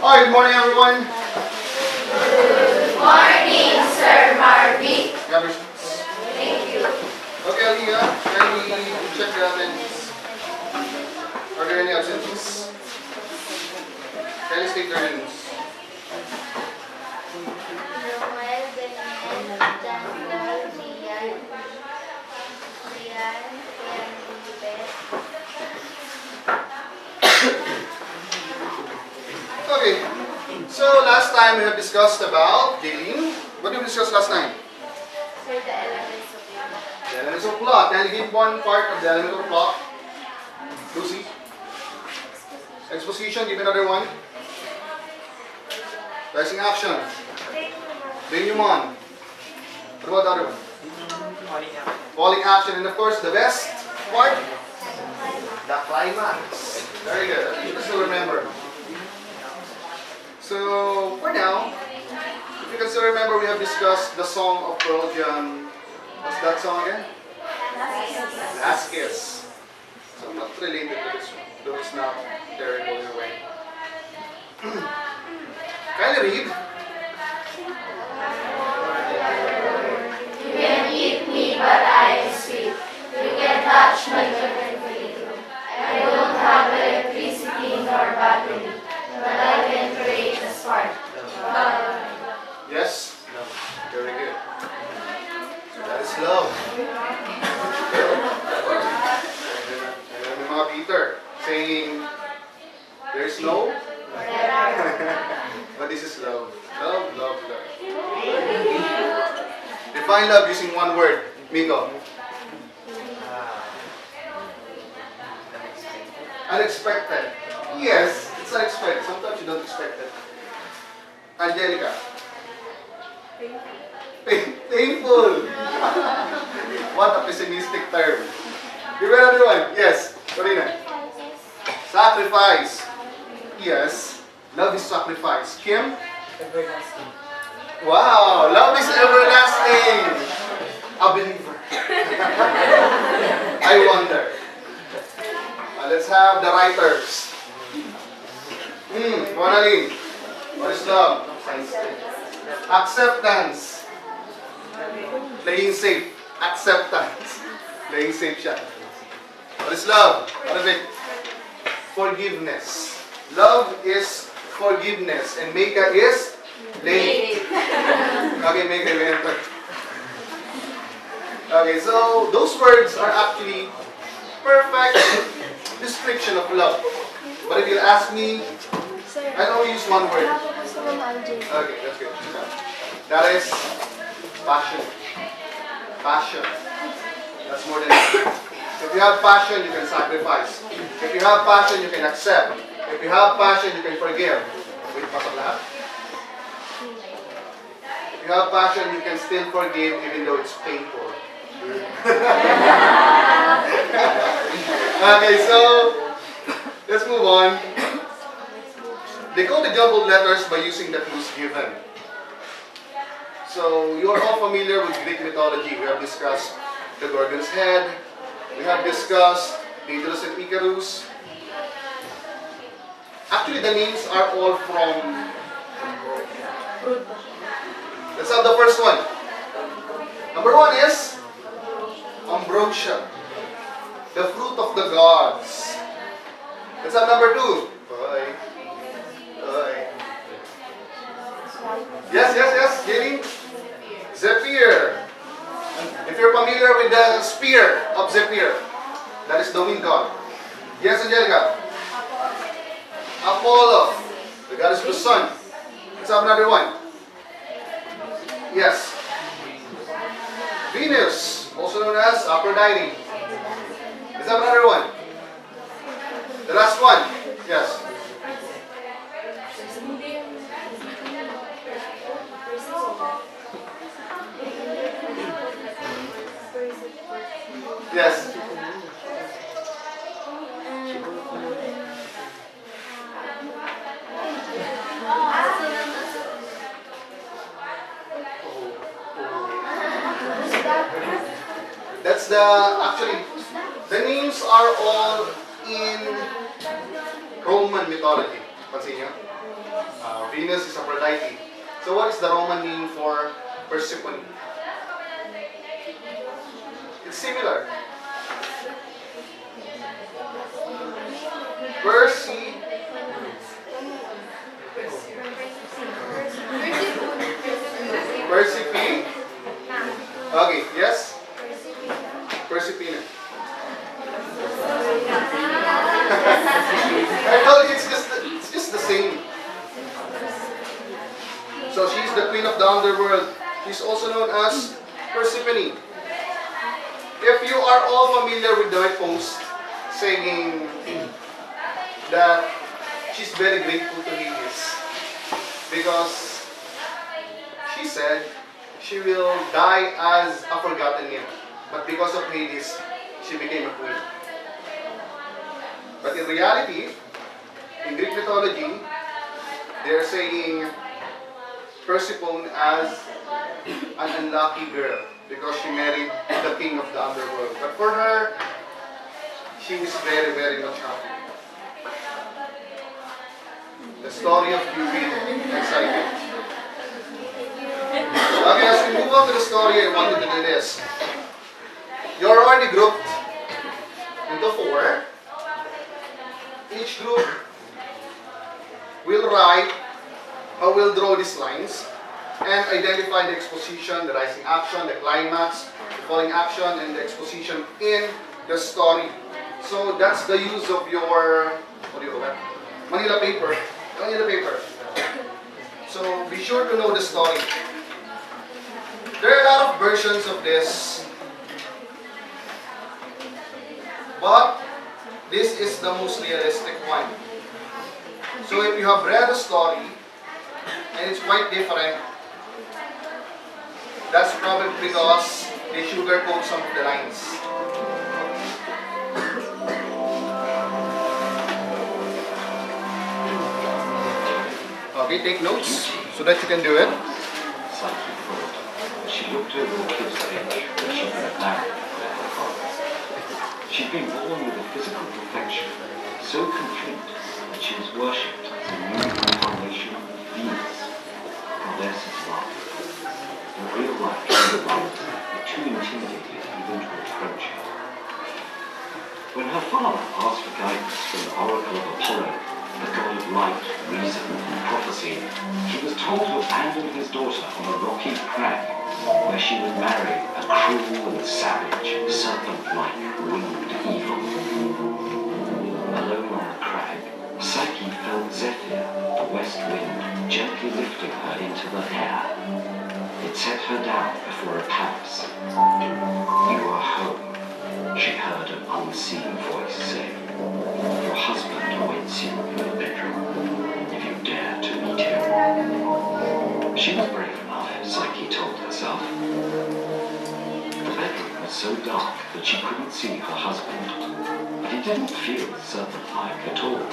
Hi, good morning everyone. Good morning, Sir Marvin. Grab your seats. Thank you. Okay, Aliyah, kindly check the attendance. Are there any absentees? Kindly state their names. Okay, so last time we have discussed about Jaylene. What did we discuss last time? Sir, the elements of The elements of plot. Can you give one part of the element of plot? Lucy? Exposition, give another one. Rising action. Denouement. What about the other one? Falling action. And of course, the best part? The climax. Very good. You can still remember. So, for now, if you can still remember, we have discussed the song of Pearl Jam. What's that song again? Last Kiss. So, not related to this one, though it's not terrible in a way. Kindly read. You can eat me, but I am sweet. You can touch my different feet. I don't have electricity nor battery, but I can create a spark. Yes? Very good. So that is love. And then Mama Peter saying, there's no? But this is love. Love, love, love. Define love using one word. Miko. Unexpected. Yes, it's unexpected. Sometimes you don't expect it. Angelica. Painful. What a pessimistic term. Give me another one. Yes. Corina. Sacrifice. Yes. Love is sacrifice. Kim? Everlasting. Wow. Love is everlasting. A believer. I wonder. Let's have the writers. Ronaldine. What is love? Acceptance. Playing safe. Acceptance. Playing safe siya. What is love? What is it? Forgiveness. Love is forgiveness. And Meka is late. Okay, Meka, you enter. Okay, so those words are actually perfect description of love. But if you ask me, I only use one word. Okay, that's good. That is passion. Passion. That's more than enough. If you have passion, you can sacrifice. If you have passion, you can accept. If you have passion, you can forgive. Wait, pasok lahat. If you have passion, you can still forgive even though it's painful. Okay, so let's move on. Decode the jumbled letters by using the clues given. So you are all familiar with Greek mythology. We have discussed the Gorgon's head. We have discussed Daedalus and Icarus. Actually, the names are all from. Let's have the first one. Number one is ambrosia, the fruit of the gods. Let's have number two. Yes, Jaylene. Zephyr. If you're familiar with the spear of Zephyr, that is the wind god. Yes, Angelica. Apollo, the goddess of the sun. Let's have another one. Yes. Venus, also known as Aphrodite. Let's have another one. The last one. Yes. Yes. That's actually, the names are all in Roman mythology. Pansin nyo? Venus is Aphrodite. So what is the Roman name for Persephone? It's similar. Persephone. Okay, yes? Persephone. I told you it's just the same. So she's the queen of the underworld. She's also known as Persephone. If you are all familiar with the post saying that she's very grateful to Hades because she said she will die as a forgotten nymph, but because of Hades, she became a queen. But in reality, in Greek mythology, they're saying Persephone as an unlucky girl because she married the king of the underworld. But for her, she is very, very much happy. The story of Cupid and Psyche. Okay, as we move on to the story, I wanted to do this. You're already grouped into 4. Each group will write or will draw these lines and identify the exposition, the rising action, the climax, the falling action, and the exposition in the story. So that's the use of your, what do you call that? Manila paper. Manila paper. So be sure to know the story. There are a lot of versions of this, but this is the most realistic one. So if you have read the story and it's quite different, that's probably because they sugarcoat some of the lines. Okay, take notes so that you can do it. She looked over the cliff's edge where she had married her father. She'd been born with a physical perfection so complete that she was worshipped as a new incarnation of Venus, goddess of love. In real life, she was too intimidated even to approach her. When her father asked for guidance from the oracle of Apollo, the god of light, reason, and prophecy, he was told to abandon his daughter on a rocky crag, where she would marry a cruel and savage, serpent-like, winged evil. Alone on the crag, Psyche felt Zephyr, the west wind, gently lifting her into the air. It set her down before a palace. "You are home," she heard an unseen voice say. "Your husband awaits you in the bedroom, if you dare to meet him." She was brave enough, Psyche told herself. The bedroom was so dark that she couldn't see her husband, but he didn't feel serpent-like at all.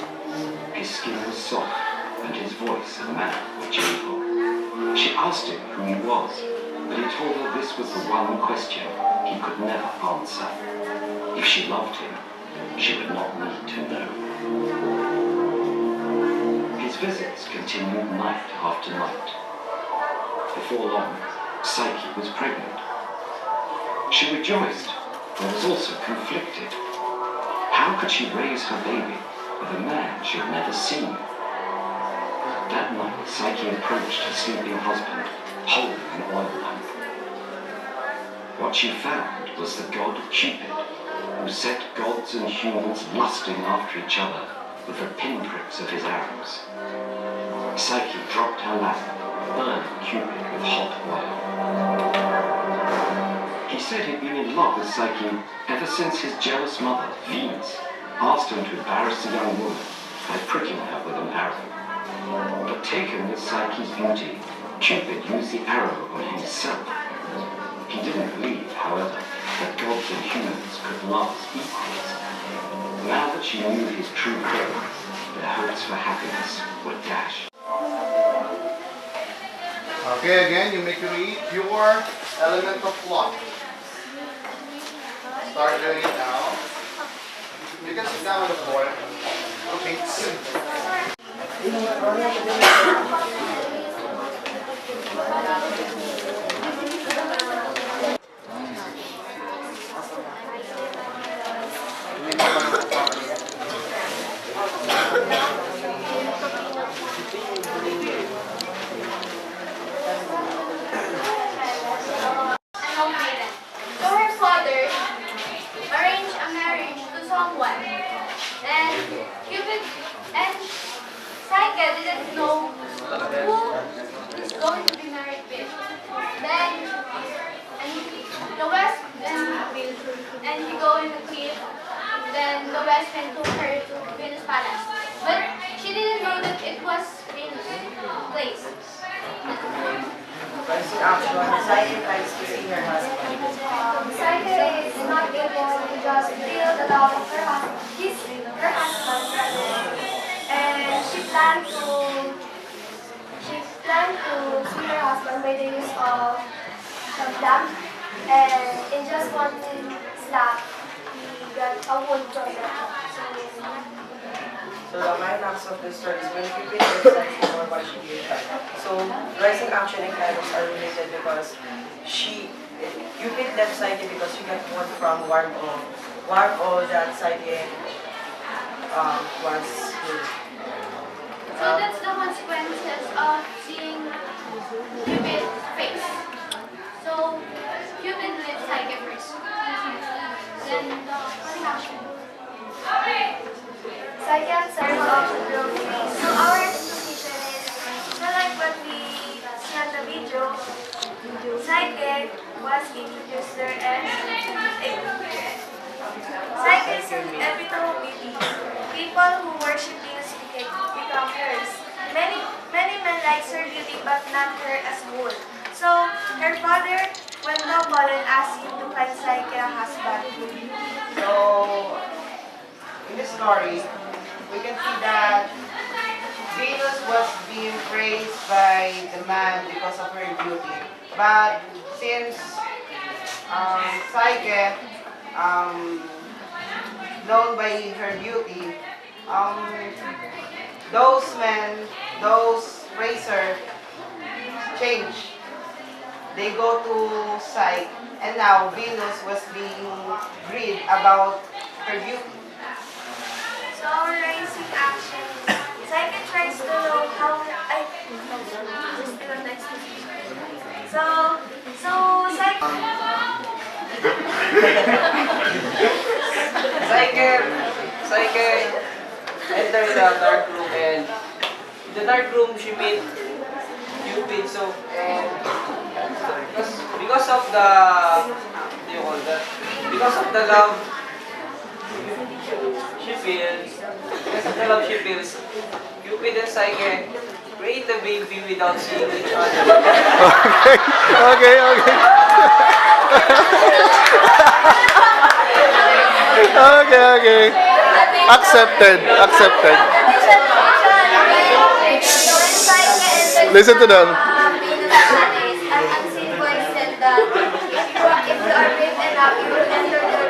His skin was soft, and his voice and manner were gentle. She asked him who he was, but he told her this was the one question he could never answer. If she loved him, she would not need to know. His visits continued night after night. Before long, Psyche was pregnant. She rejoiced, but was also conflicted. How could she raise her baby with a man she had never seen? That night, Psyche approached her sleeping husband, holding an oil lamp. What she found was the god Cupid, who set gods and humans lusting after each other with the pinpricks of his arrows. Psyche dropped her lamp, burning Cupid with hot oil. He said he'd been in love with Psyche ever since his jealous mother, Venus, asked him to embarrass the young woman by pricking her with an arrow. But taken with Psyche's beauty, Cupid used the arrow on himself. He didn't believe, however, that gods and humans could love as equals. Now that she knew his true color, their hopes for happiness were dashed. Okay, again, you make read your element of plot. Start doing it now. You can sit down on the floor. Okay. didn't know who is going to be married with. Then, the West, and he go in the cliff. Then the West Wind took her to Venus Palace. But she didn't know that it was Venus' place. First action, Psyche tries to see her husband. Psyche is not able to just feel the love of her husband. He's her husband, and she planned to see her husband by the use of some lamp. And in just one slap, he got a wound from that. So the climax of the story is when Cupid gets Psyche for what she did. So rising action and climax are related because Cupid left Psyche because she got wound from Warm-O that Psyche was killed. So that's the consequences of seeing Cupid's face. So Cupid left Psyche first. Then the reaction. Psyche and Psyche of the trophy. So our exposition is, so like what we see on the video, Psyche was introduced there as Psyche is an epitome of beauty. People who worship Venus become hers. Many men likes her beauty but not her as whole. So her father went noble and asked him to find Psyche a husband. So in this story, we can see that Venus was being praised by the man because of her beauty. But since Psyche, known by her beauty, those men, those praisers, change. They go to Psyche, and now Venus was being greed about her beauty. So our rising action, Psyche tries to know how Psyche entered the dark room, and in the dark room she met Cupid. So and because of the what do you call that? Because of the love she feels, Cupid and Psyche create a baby without seeing each other. Okay. Accepted. Listen to them. An unseen voice said that if you are brave enough, you will enter the room.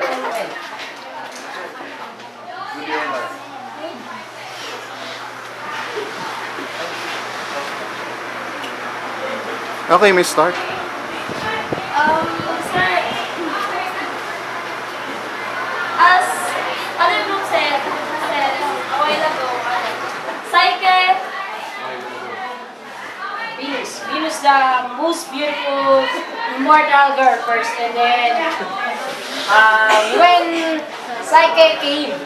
Okay, may start. Sir, as other group said a while ago, Psyche, Venus, the most beautiful immortal girl first, and then when Psyche came,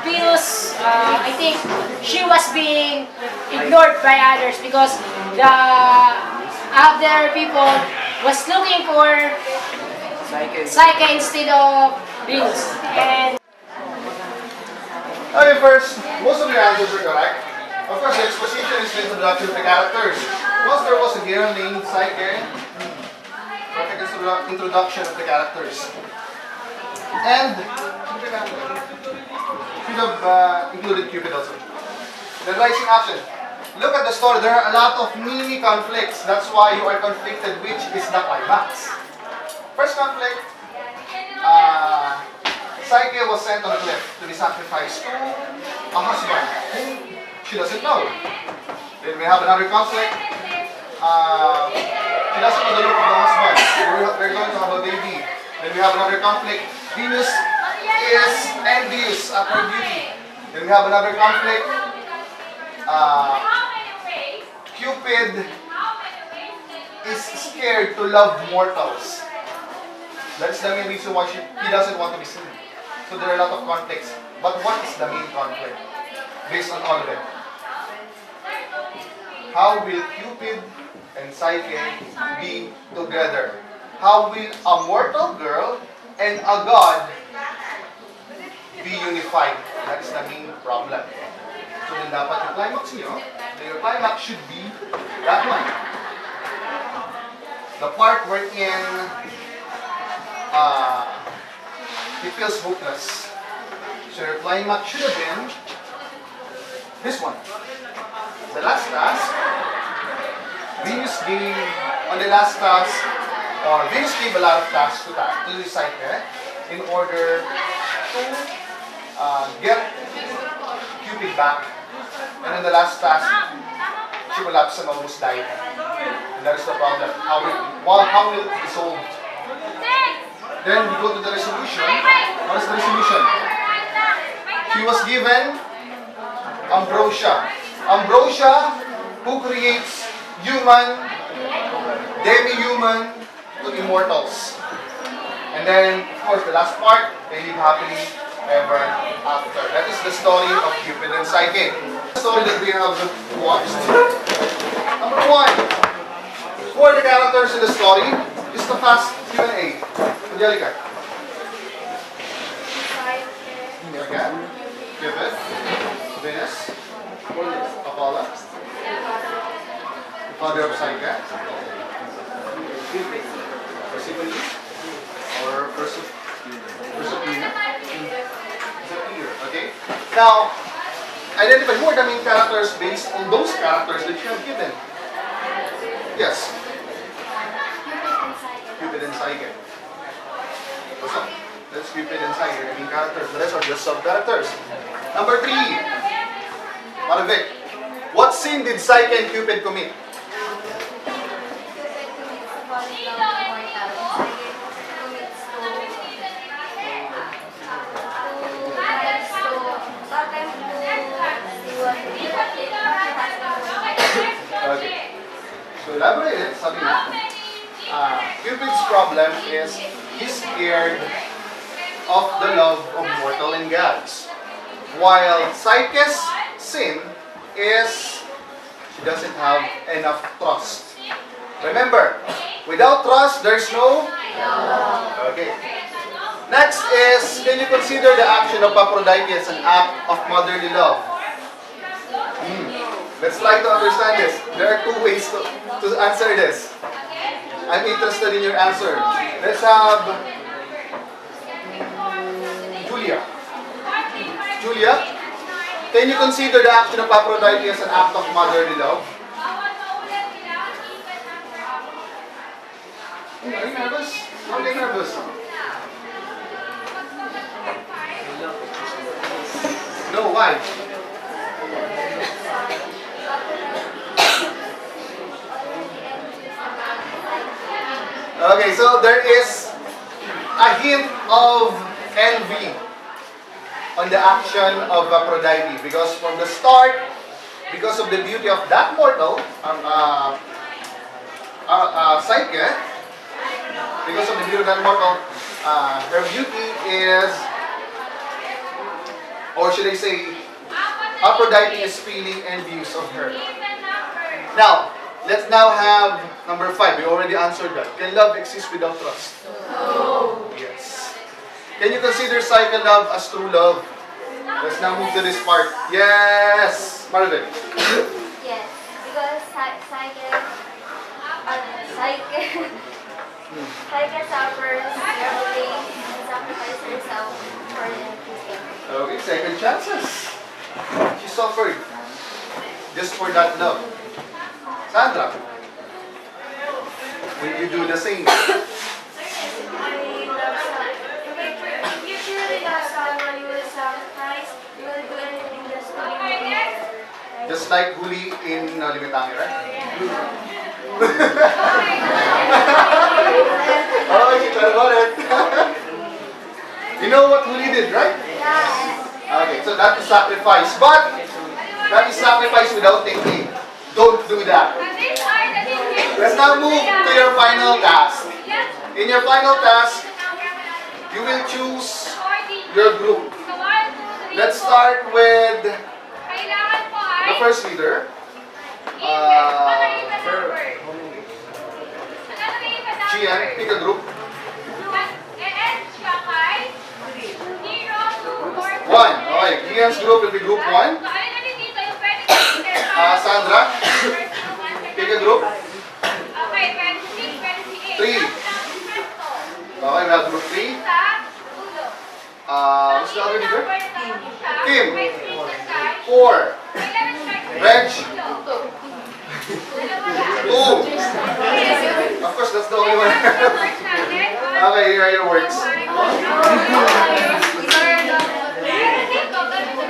Venus, I think she was being ignored by others because the other people was looking for Psyche instead of Venus. And Okay, first, most of your answers are correct. Of course, the exposition is the introduction of the characters. Once there was a girl named Psyche, perfect introduction of the characters. And should have included Cupid also. The rising action. Look at the story. There are a lot of mini conflicts. That's why you are conflicted which is the climax. First conflict, Psyche was sent on a cliff to be sacrificed to a husband whom she doesn't know. Then we have another conflict. She doesn't know the look of the husband. They're going to have a baby. Then we have another conflict. Venus is envious of her beauty. Then we have another conflict. Cupid is scared to love mortals. That's the main reason why he doesn't want to be seen. So there are a lot of conflicts. But what is the main conflict based on all of it? how will Cupid and Psyche be together? How will a mortal girl and a god be unified? That is the main problem. So then dapat yung climax nyo, your climax should be that one. The part wherein he feels hopeless. So your climax should have been this one. The last task, Venus gave, on the last task, or Venus gave a lot of tasks to the Psyche in order to get Cupid back. And in the last task, she collapsed and almost died. And that is the problem. How will it be solved? Then we go to the resolution. What is the resolution? She was given ambrosia. Ambrosia, who creates human, demi-human to immortals. And then, of course, the last part, they live happily ever after. That is the story of Cupid and Psyche. The story that we have watched. Number 1. Who are the characters in the story? Just a fast Q&A. Angelica. Okay. Cupid. Venus. Apollo. The father of Psyche. Persephone. Or Persephone. Okay? Now, identify who are the main characters based on those characters that you have given. Yes. Cupid and Psyche. What's up? That's Cupid and Psyche, the main characters. The rest are just sub-characters. Number 3. Marvic. What sin did Psyche and Cupid commit? Okay. So elaborate it, sabi na. Cupid's problem is he's scared of the love of mortal and gods. While Psyche's sin is she doesn't have enough trust. Remember, without trust, there's no love. Okay. Next is, can you consider the action of Aphrodite as an act of motherly love? Let's try to understand this. There are 2 ways to answer this. I'm interested in your answer. Let's have Julia. Julia, can you consider the action of Aphrodite as an act of motherly love? Are you nervous? Are you nervous? No, why? Okay, so there is a hint of envy on the action of Aphrodite because from the start, because of the beauty of that mortal, Psyche, because of the beauty of that mortal, her beauty is, or should I say, Aphrodite is feeling envious of her. Now, let's now have number 5. We already answered that. Can love exist without trust? No. Yes. Can you consider Psyche love as true love? Let's now move to this part. Yes, Marvin. Yes, because Psyche suffers every day and sacrifices herself for the Christian. Okay, second chances. She suffered just for that love. Sandra, will you do the same? If you truly love someone, you will sacrifice, you will do anything just to be with. Just like Huli in Limitangin, right? Oh, you thought about it. You know what Huli did, right? Yeah. Okay, so that is sacrifice. But that is sacrifice without thinking. Don't do that. Let's now move to your final task. In your final task, you will choose your group. Let's start with the first leader. Gian, pick a group. One. Okay, Gian's group will be group 1. Sandra, pick a group. 3. Okay, we have group 3. What's the other leader? Kim. 4. Reg. 2. Of course, that's the only one. Okay, here are your words.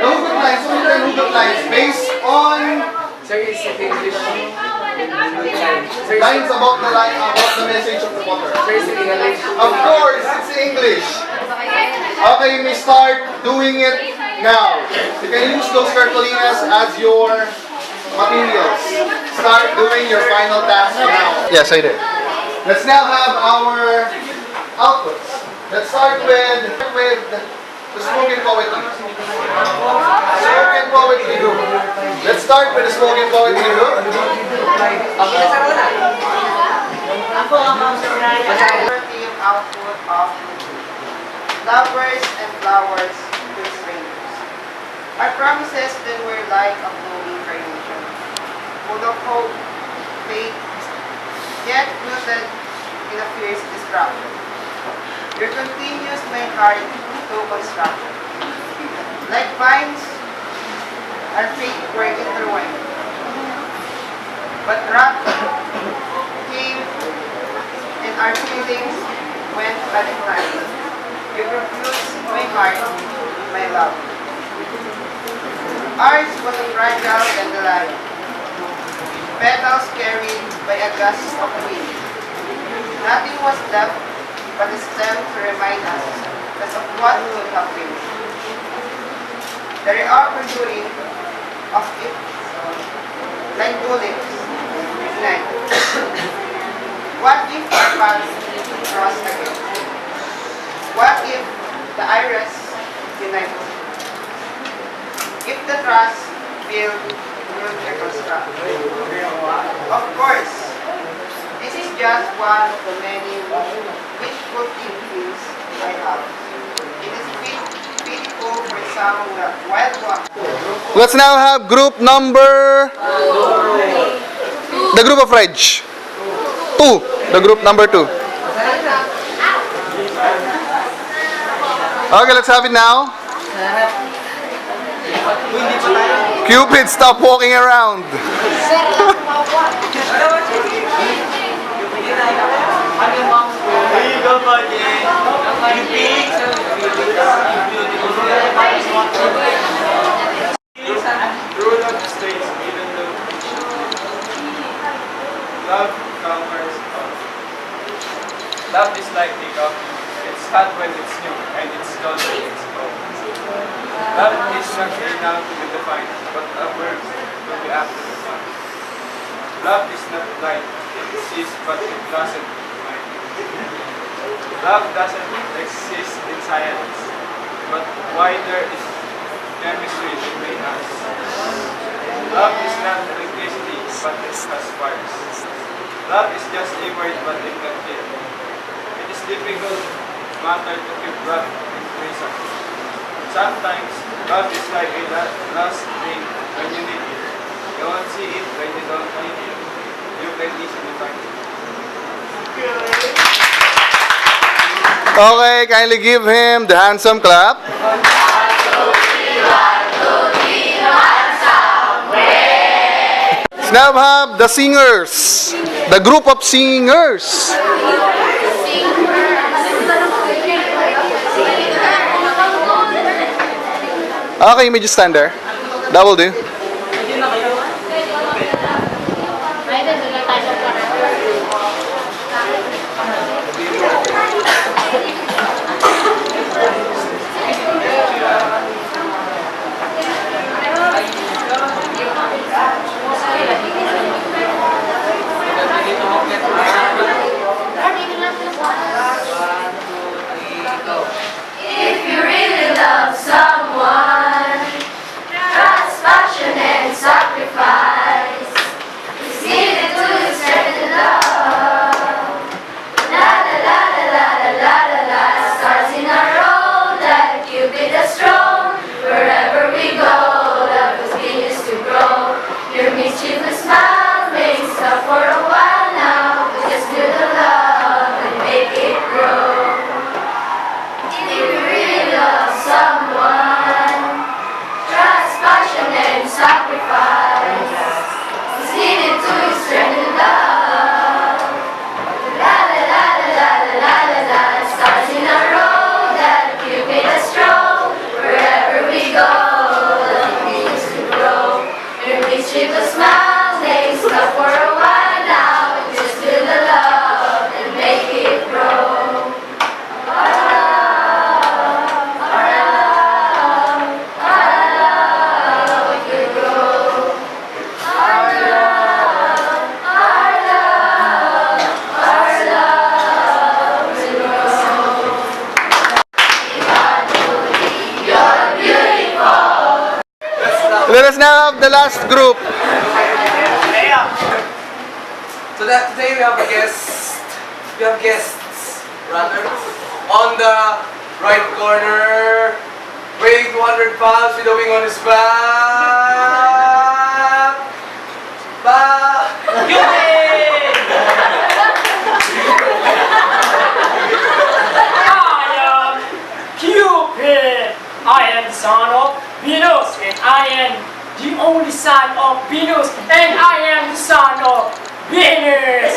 The hugot lines, only 10 hugot lines based on lines about the message of the potter. Of course, it's English. Okay, you may start doing it now. You can use those cartulinas as your materials. Start doing your final task now. Yes, I did. Let's now have our outputs. Let's start with the spoken poetry. Spoken poetry group. Let's start with the spoken poetry group. Team output of lovers and flowers to strangers. Our promises then were like a blooming carnation, full of hope, faith, yet rooted in a fierce destruction. Your continues my heart to construction. Like vines, our faith were intertwined. But wrath came and our feelings went a decline. You refused my heart, my love. Ours was a fragile dandelion, petals carried by a gust of wind. Nothing was left but a stem to remind us of what could have been. The reopportunity of it, like bullets, ignite. What if our paths cross again? What if the iris unite? If the trust build reconstruct? Of course, this is just one of the many wishful thinkings I have. It is pitiful for some wild one. Let's now have group number... The group of Reg. 2. The group number 2. Okay, let's have it now. Cupid, stop walking around. Rule of the states, even though love conquers all. Love is like makeup. It's hot when it's new, and it's dull when it's old. Love is not renowned to be defined, but a word to be after the fun. Love is not blind. It sees, but it doesn't mind. Love doesn't exist in silence, but why there is chemistry between us. Love is not electricity, but it has fires. Love is just a word, but it can kill. It is difficult matter to keep love in prison. Sometimes, love is like a last thing when you need it. You won't see it when you don't need it. You can easily find it. Okay, kindly give him the handsome clap. Let's now have the singers. The group of singers. Okay, you may just stand there. That will do. If you really love someone, trust, passion, the last group. So that today we have a guest. We have guests, rather. On the right corner, weighing 200 pounds with a wing on his back. Cupid! Cupid! I am the son of Venus, and I am the only son of Venus, and I am the son of Venus!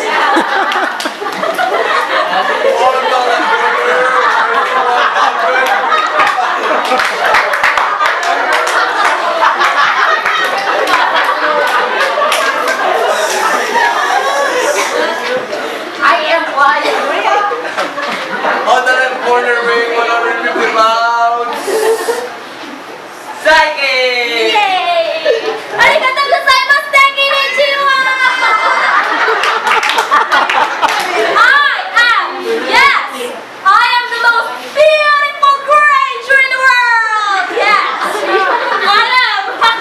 I am flying. On the left corner, weighing 150 pounds. Psyche! Yay! Arigato gozaimasu! Thank you, Konnichiwa! Yes! I am the most beautiful creature in the world! Yes! I am! I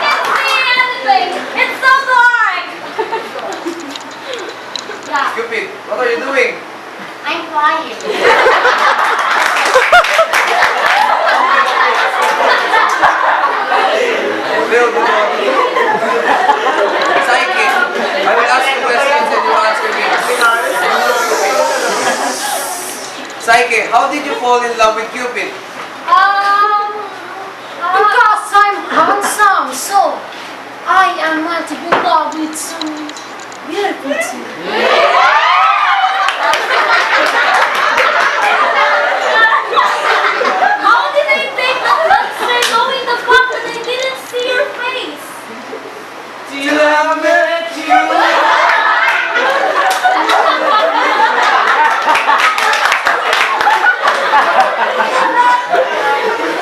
can see anything! It's so dark! Yeah, Cupid, what are you doing? I'm flying. Will, good morning. Psyche, I will ask you questions and you answer me. Psyche, how did you fall in love with Cupid? Because I'm handsome, so I am meant to be loved with some beautiful too. How did I take the answer knowing the fact that I didn't see your face? Till I met you.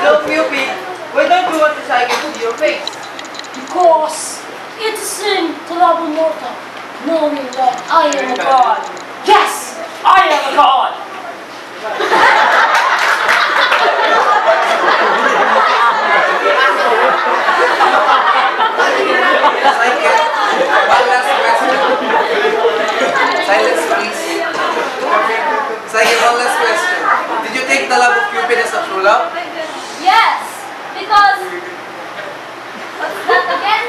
So Cupid, why don't you want to Psyche to see your face? Because it's a sin to love a mortal, knowing that I am a god. Yes, I am a god. Psyche, one last question. Silence, please. Psyche, one last question. Did you take the love of Cupid as a true love? Yes, because what's that again?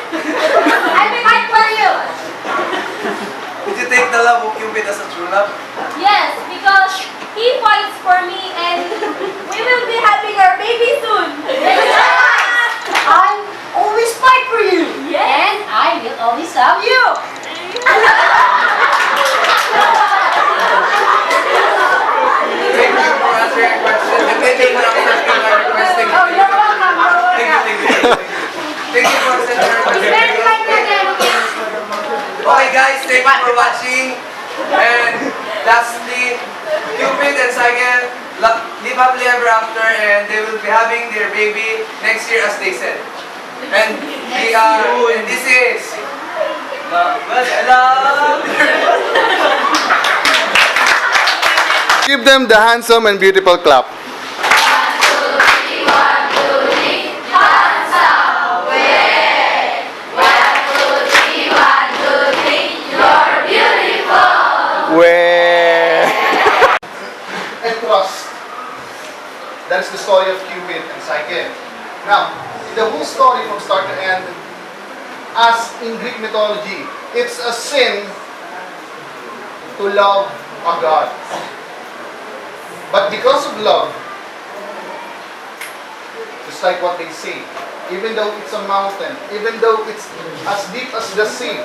I'll be right for you. Did you take the love of Cupid as a true love? Yes, because he fights for me and we will be having our baby soon. I always fight for you, Yes. and I will always love you. Thank you for answering your question. And thank you for accepting my request. Thank you. Oh, you're welcome. Thank you, thank you. Thank you for accepting my request. Very fine again. Okay guys, thank you for watching. And lastly, Cupid and Psyche live happily ever after, and they will be having their baby next year as they said. And we are, and this is love. Give them the handsome and beautiful clap. Where? And trust. That's the story of Cupid and Psyche. Now, the whole story from start to end, as in Greek mythology, it's a sin to love a god. But because of love, just like what they say, even though it's a mountain, even though it's as deep as the sea,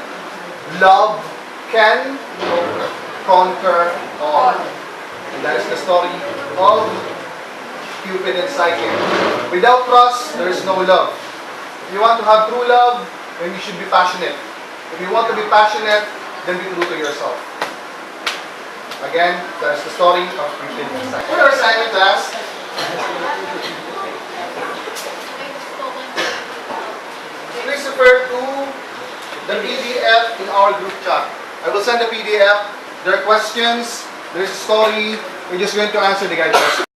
love can conquer all. And that is the story of Cupid and Psyche. Without trust, there is no love. If you want to have true love, then you should be passionate. If you want to be passionate, then be true to yourself. Again, that is the story of Cupid and Psyche. What are assignment class? Please refer to the PDF in our group chat. I will send the PDF. There are questions. There is a story. We're just going to answer the guide questions.